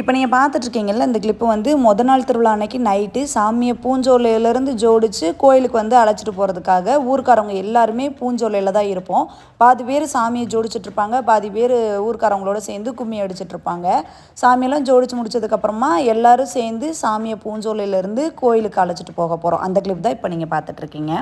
இப்போ நீங்கள் பார்த்துட்ருக்கீங்கல்ல இந்த கிளிப்பு வந்து நாள் திருவிழா அன்னைக்கு நைட்டு சாமியை பூஞ்சோலையிலேருந்து ஜோடித்து கோயிலுக்கு வந்து அழைச்சிட்டு போகிறதுக்காக ஊர்க்காரவங்க எல்லாருமே பூஞ்சோலையில் தான் இருப்போம். பாதி பேர் சாமியை ஜோடிச்சிட்ருப்பாங்க, பாதி பேர் ஊர்க்காரவங்களோட சேர்ந்து கும்மி அடிச்சிட்ருப்பாங்க. சாமியெல்லாம் ஜோடிச்சு முடிச்சதுக்கப்புறமா எல்லோரும் சேர்ந்து சாமியை பூஞ்சோலையிலேருந்து கோயிலுக்கு அழைச்சிட்டு போக போகிறோம். அந்த கிளிப் தான் இப்போ நீங்கள் பார்த்துட்ருக்கீங்க.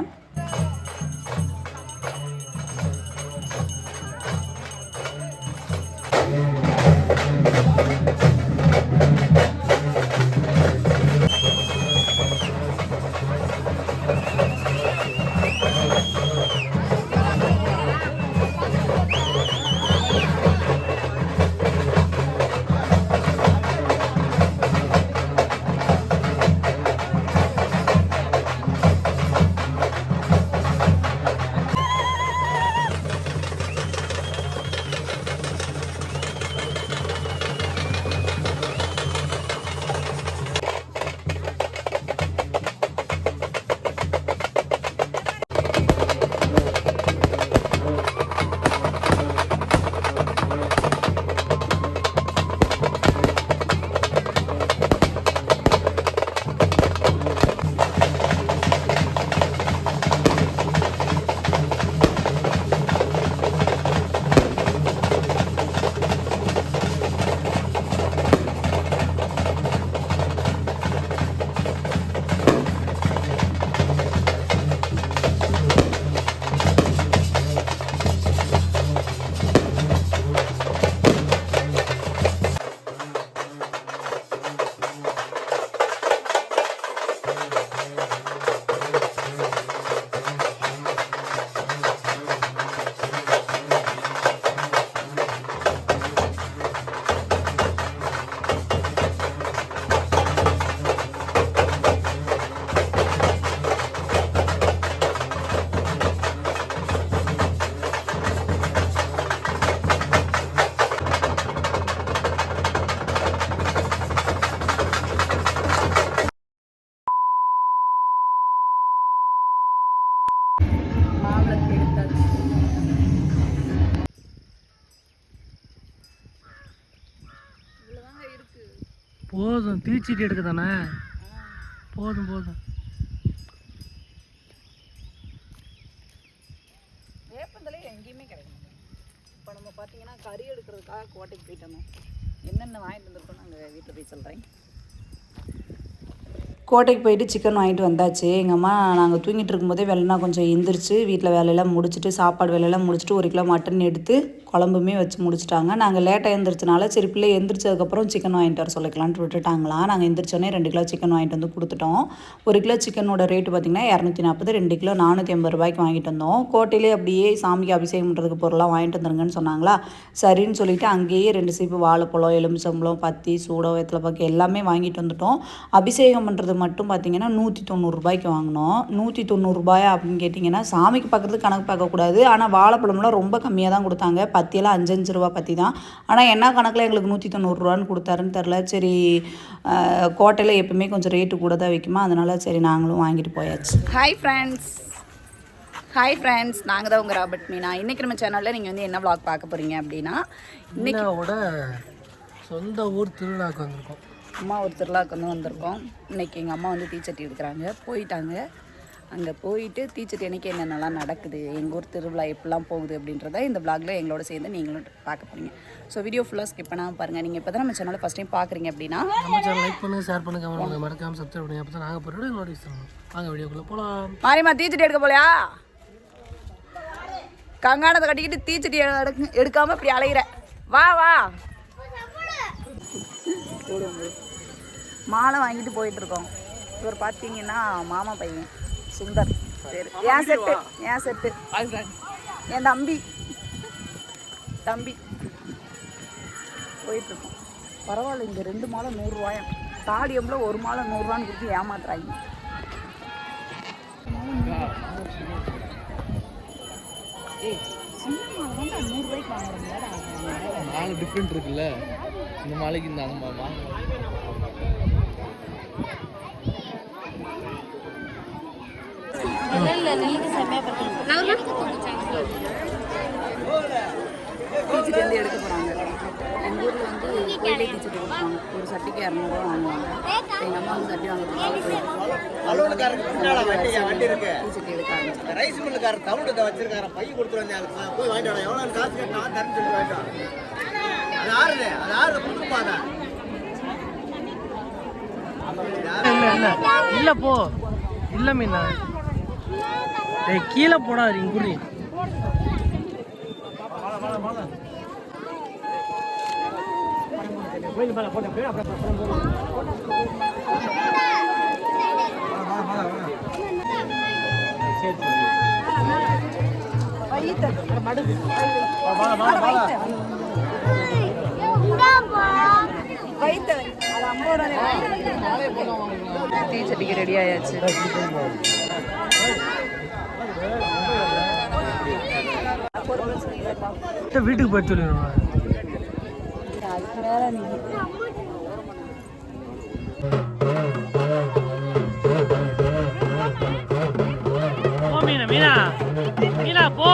போதும் தீச்சிட்டு எடுக்க தானே, போதும் போதும். வேப்பந்தலை எங்கேயுமே கிடைக்கும். இப்போ நம்ம பார்த்தீங்கன்னா கறி எடுக்கிறதுக்காக கோட்டைக்கு போயிட்டோம். என்னென்ன வாங்கிட்டு வந்துருக்கோம் நாங்கள் வீட்டில் போய் சொல்கிறேன். கோட்டைக்கு போயிட்டு சிக்கன் வாங்கிட்டு வந்தாச்சு. எங்கள் அம்மா நாங்கள் தூங்கிட்டு இருக்கும்போதே வெள்ளனா கொஞ்சம் எந்திரிச்சு வீட்டில் வேலையெல்லாம் முடிச்சுட்டு சாப்பாடு வேலையெல்லாம் முடிச்சுட்டு 1 கிலோ மட்டன் எடுத்து குழம்புமே வச்சு முடிச்சிட்டாங்க. நாங்கள் லேட்டாக எழுந்திரிச்சனால சரி பிள்ளை எழுந்திரிச்சதுக்கப்புறம் சிக்கன் வாங்கிட்டு வர சொல்லிக்கலான்ட்டு விட்டுட்டாங்களாம். நாங்கள் எந்திரிச்சோடனே 2 கிலோ சிக்கன் வாங்கிட்டு வந்து கொடுத்துட்டோம். 1 கிலோ சிக்கனோட ரேட்டு பார்த்திங்கன்னா 240, 2 கிலோ 450 ரூபாய்க்கு வாங்கிட்டு வந்தோம். கோட்டையிலே அப்படியே சாமிக்கு அபிஷேகம் பண்ணுறதுக்கு பொருளாக வாங்கிட்டு வந்துருங்கன்னு சொன்னாங்களா. சரின்னு சொல்லிவிட்டு அங்கேயே 2 சீப்பு வாழைப்பழம், எலுமிச்சம்பழம், பத்தி, சூடம், வெத்தலை பாக்கு எல்லாமே வாங்கிட்டு வந்துட்டோம். அபிஷேகம் பண்ணுறது மட்டும் பார்த்திங்கன்னா 190 ரூபாய்க்கு வாங்கினோம். 190 ரூபாயா அப்படின்னு கேட்டிங்கன்னா சாமிக்கு பார்க்குறதுக்கு கணக்கு பார்க்கக்கூடாது. ஆனால் வாழைப்பழம்லாம் ரொம்ப கம்மியாக தான் கொடுத்தாங்க. பத்தியெல்லாம் 5 ரூபா பற்றி தான். ஆனால் என்ன கணக்கில் எங்களுக்கு 190 ரூபான்னு கொடுத்தாருன்னு தெரில. சரி கோட்டையில் எப்பவுமே கொஞ்சம் ரேட்டு கூட தான் வைக்குமா, அதனால் சரி நாங்களும் வாங்கிட்டு போயாச்சு. ஹாய் ஃப்ரெண்ட்ஸ், நாங்கள் தான் உங்கள் ராபர்ட் மீனா. இன்றைக்கி நம்ம சேனலில் நீங்கள் வந்து என்ன விளாக் பார்க்க போகிறீங்க அப்படின்னா, இன்னைக்கோட சொந்த ஊர் திருவிழாவுக்கு வந்திருக்கோம். அம்மா ஒரு திருவிழாவுக்கு வந்து வந்திருக்கோம். இன்றைக்கி எங்கள் அம்மா வந்து தீச்சட்டி எடுக்கிறாங்க, போயிட்டாங்க. அங்கே போயிட்டு தீச்சட்டி அன்றைக்கி என்னென்னலாம் நடக்குது, எங்கள் ஊர் திருவிழா எப்படிலாம் போகுது அப்படின்றத இந்த விளாகில் எங்களோட சேர்ந்து நீங்களும் பார்க்க போகிறீங்க. ஸோ வீடியோ ஃபுல்லாக ஸ்கிப் பண்ணாமல் பாருங்கள். நீங்கள் இப்போ தான் நம்ம சேனலை ஃபஸ்ட் டைம் பார்க்குறீங்க அப்படின்னா நம்ம சேனல் லைக் பண்ணுங்கள், ஷேர் பண்ணுங்கள், கமெண்ட் பண்ணுங்கள், மறக்காமல் சப்ஸ்கிரைப் பண்ணுங்கள். அப்போ தான் நாங்கள் போகிற வீடியோ நோட்டீஸ் தரோம். வாங்க வீடியோக்குள்ளே போகலாம். மாரியம்மா தீச்சட்டி எடுக்க போலையா? கங்காணத்தை கட்டிக்கிட்டு தீச்சட்டி எடுக்காமல் இப்படி அலைகிற. வா மாலை வாங்கிட்டு போயிட்டுருக்கோம். இவர் பார்த்தீங்கன்னா மாமா பையன் சுந்தர் பேர். என் செட்டு என் தம்பி போயிட்டுருக்கோம். பரவாயில்ல, இங்கே 2 மாலை 100 ரூபாயும், ஸ்டாடியமில் 1 மாலை 100 ரூபான்னு கொடுத்து ஏமாத்துறாங்க. சின்ன மாலை வந்து 100 ரூபாய்க்கு வாங்குறோம்ல. மாலை டிஃப்ரெண்ட் இருக்குல்ல, இந்த மாலைக்கு இந்த அந்த மாலை தீச்சட்டி வந்து எடுக்க போகிறாங்க. எங்கள் ஊரில் வந்து கோயிலே தீச்சட்டி கொடுப்பாங்க. ஒரு சட்டிக்கு 200 ரூபா வாங்குவாங்க. எங்கள் அம்மா வந்து சட்டி வாங்க தீச்சட்டி எடுக்க ஆரம்பிச்சு. ரைஸ் மில்லுக்காரர் தமிழ் வச்சிருக்காரு பை கொடுத்துருவாங்க. அது போய் வாங்கிட்டு வரலாம். எவ்வளோ காசு கேட்டா தரேன்னு சொல்லி வாங்கிட்டு அது ஆறு கொடுத்துப்பாங்க. இல்ல போ இல்ல மீனா கீழே போடாது குடி. தீச்சட்டிக்கு ரெடி ஆயாச்சு. வீட்டுக்கு போய் சொல்லிடுவாங்க. மீனா மீனா மீனா போ.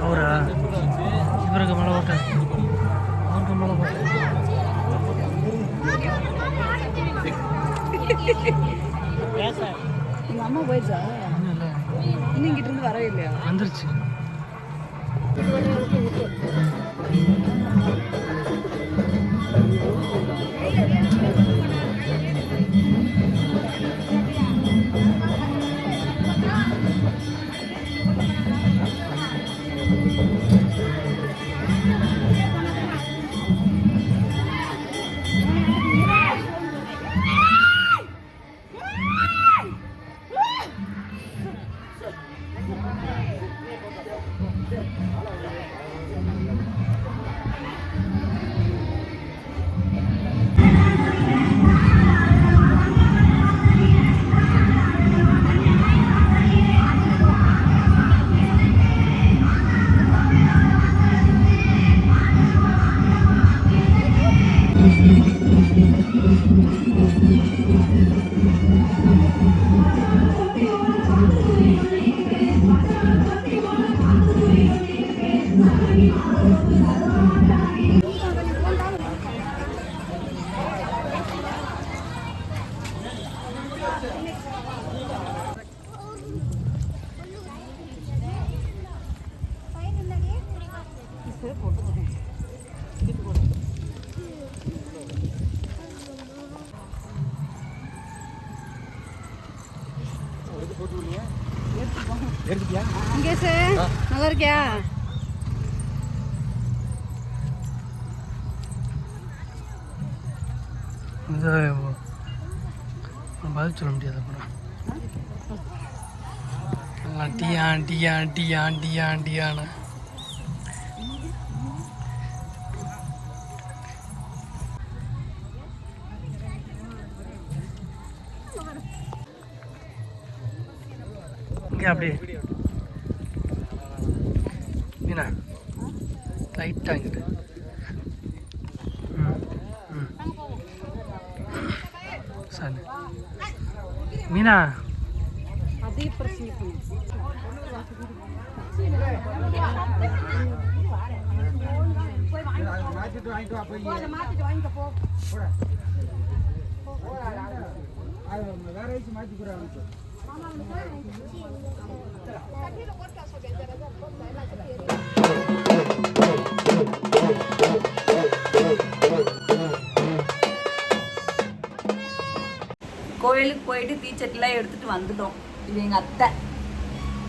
அவரா இவருக்கு மழை போட்டேன். அவருக்கு மழை போட்டேன். எங்கள் அம்மா போயிடுச்சா? இன்னும் இங்கிட்ட இருந்து வரவே இல்லையா? வந்துருச்சு. இங்கே சார் நல்லா இருக்கியா? பதில் சொல்ல முடியாது அப்புறம். டீயா டீயா டீயா டீயா டீயான்னு இங்கே அப்படியே மீனா லைட்டாக இங்கிட்டு. சரி மீனா அதே பிரச்சனை கோயிலுக்கு போயிட்டு தீச்சட்டிலாம் எடுத்துட்டு வந்துட்டோம். இது எங்கள் அத்தை,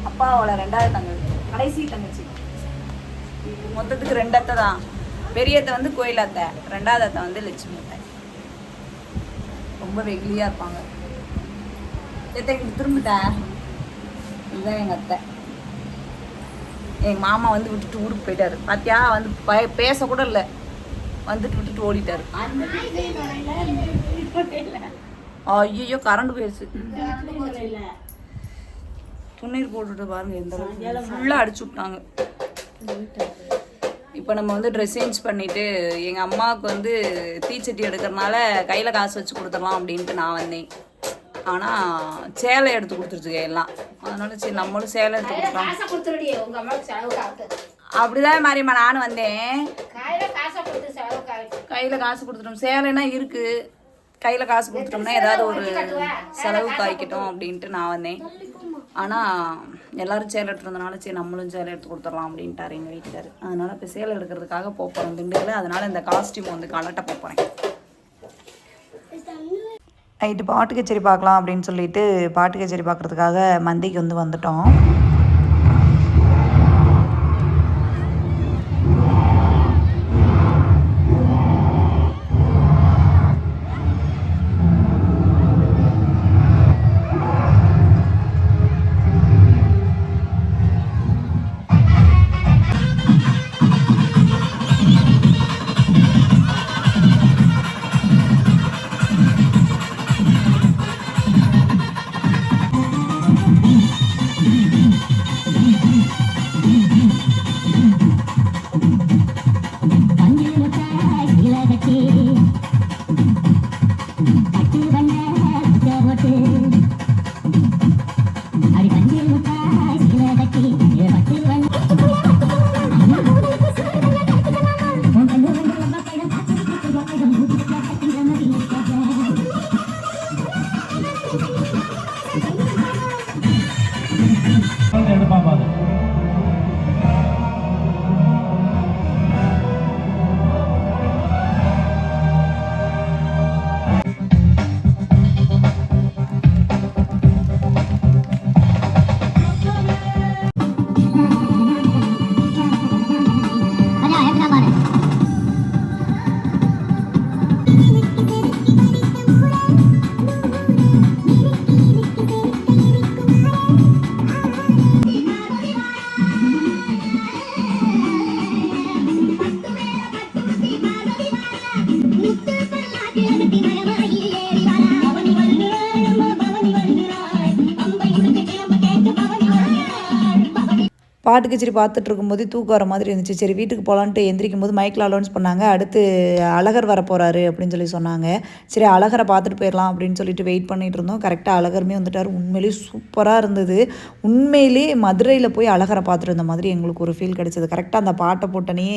அப்பாவோட 2வது தங்கச்சி, கடைசி தங்கச்சி. மொத்தத்துக்கு 2 அத்தை தான். பெரிய அத்தை வந்து கோயில் அத்தை, 2வது அத்தை வந்து லட்சுமி அத்தை. ரொம்ப வெகுலியாக இருப்பாங்க. எத்தை இங்கே திரும்பிட்ட. இதுதான் எங்கள் அத்தை. எங்கள் மாமா வந்து விட்டுட்டு ஊருக்கு போயிட்டாரு. பாத்தியா வந்து பேசக்கூட இல்லை, வந்துட்டு விட்டுட்டு ஓடிட்டாரு. ஐயோ கரண்ட் போயிடுச்சு. துண்ணீர் போட்டுட்டு பாருங்க எந்த அளவுக்கு ஃபுல்லாக அடிச்சு விட்டாங்க. இப்போ நம்ம வந்து ட்ரெஸ் சேஞ்ச் பண்ணிவிட்டு எங்கள் அம்மாவுக்கு வந்து தீச்சட்டி எடுக்கிறனால கையில் காசு வச்சு கொடுத்துடலாம் அப்படின்ட்டு நான் வந்தேன். ஆனால் சேலை எடுத்து கொடுத்துருச்சுங்க எல்லாம். அதனால சரி நம்மளும் சேலை எடுத்து கொடுத்தோம். அப்படிதான் மாதிரிம்மா நானும் வந்தேன். கையில் காசு கொடுத்துட்டோம். சேலைனா இருக்குது, கையில் காசு கொடுத்துட்டோம்னா ஏதாவது ஒரு செலவுக்கு ஆகிக்கிட்டோம் அப்படின்ட்டு நான் வந்தேன். ஆனால் எல்லோரும் சேலை எடுத்துருந்தனால சரி நம்மளும் சேலை எடுத்து கொடுத்துடலாம் அப்படின்ட்டார் எங்கள் வீட்டுக்கார். அதனால் இப்போ சேலை எடுக்கிறதுக்காக போகிறோம் திண்டுக்கல். அதனால் இந்த காஸ்டியூம் வந்து கலட்ட போகிறேன். நைட்டு பாட்டு கச்சேரி பார்க்கலாம் அப்படின்னு சொல்லிட்டு பாட்டு கச்சேரி பார்க்குறதுக்காக மந்திக்கு வந்து வந்துட்டோம். பாட்டு கச்சேரி பார்த்துட்டு இருக்கும்போது தூக்கம் வர மாதிரி இருந்துச்சு. சரி வீட்டுக்கு போகலான்ட்டு எந்திரிக்கும் போது மைக்கில் அலௌன்ஸ் பண்ணாங்க, அடுத்து அழகர் வர போகிறாரு அப்படின்னு சொல்லி சொன்னாங்க. சரி அழகரை பார்த்துட்டு போயிடலாம் அப்படின்னு சொல்லிட்டு வெயிட் பண்ணிகிட்டு இருந்தோம். கரெக்டாக அழகருமே வந்துட்டார். உண்மையிலேயே சூப்பராக இருந்தது. உண்மையிலே மதுரையில் போய் அழகரை பார்த்துட்டு இருந்த மாதிரி எங்களுக்கு ஒரு ஃபீல் கிடைச்சது. கரெக்டாக அந்த பாட்டை போட்டனே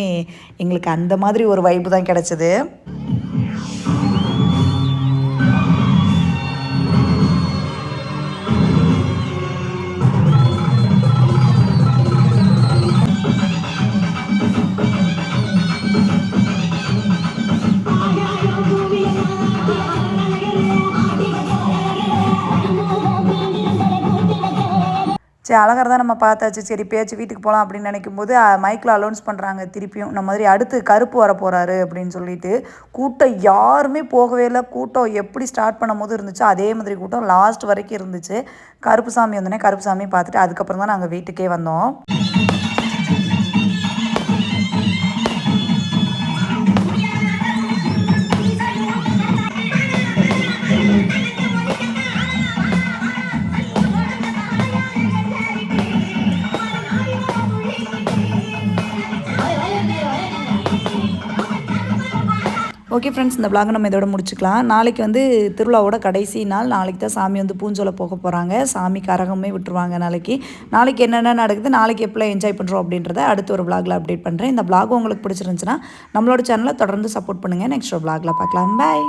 எங்களுக்கு அந்த மாதிரி ஒரு வைப்பு தான் கிடைச்சது. சரி அழகர் தான் நம்ம பார்த்தாச்சு. சரி பேச்சு வீட்டுக்கு போகலாம் அப்படின்னு நினைக்கும் போது மைக்கில் அலௌன்ஸ் பண்ணுறாங்க திருப்பியும் இந்த மாதிரி அடுத்து கருப்பு வர போகிறாரு அப்படின்னு சொல்லிட்டு. கூட்டம் யாருமே போகவே இல்லை. கூட்டம் எப்படி ஸ்டார்ட் பண்ணும் போது இருந்துச்சோ அதே மாதிரி கூட்டம் லாஸ்ட் வரைக்கும் இருந்துச்சு. கருப்பு சாமி வந்தோடனே கருப்பு சாமி பார்த்துட்டு அதுக்கப்புறம் தான் நாங்கள் வீட்டுக்கே வந்தோம். ஓகே ஃப்ரெண்ட்ஸ், இந்த vlog நம்ம இதோட முடிச்சுக்கலாம். நாளைக்கு வந்து திருவிழாவோட கடைசி நாள். நாளைக்கு தான் சாமி வந்து பூஞ்சோலை போக போகிறாங்க. சாமி கரகமே விட்டுருவாங்க நாளைக்கு. நாளைக்கு என்னென்ன நடக்குது, நாளைக்கு எப்படிலாம் என்ஜாய் பண்ணுறோம் அப்படின்றத அடுத்த ஒரு vlogல அப்டேட் பண்ணுறேன். இந்த vlog உங்களுக்கு பிடிச்சிருந்துச்சுன்னா நம்மளோட சேனலை தொடர்ந்து சப்போர்ட் பண்ணுங்கள். நெக்ஸ்ட் ஒரு vlogல பார்க்கலாம். பாய்.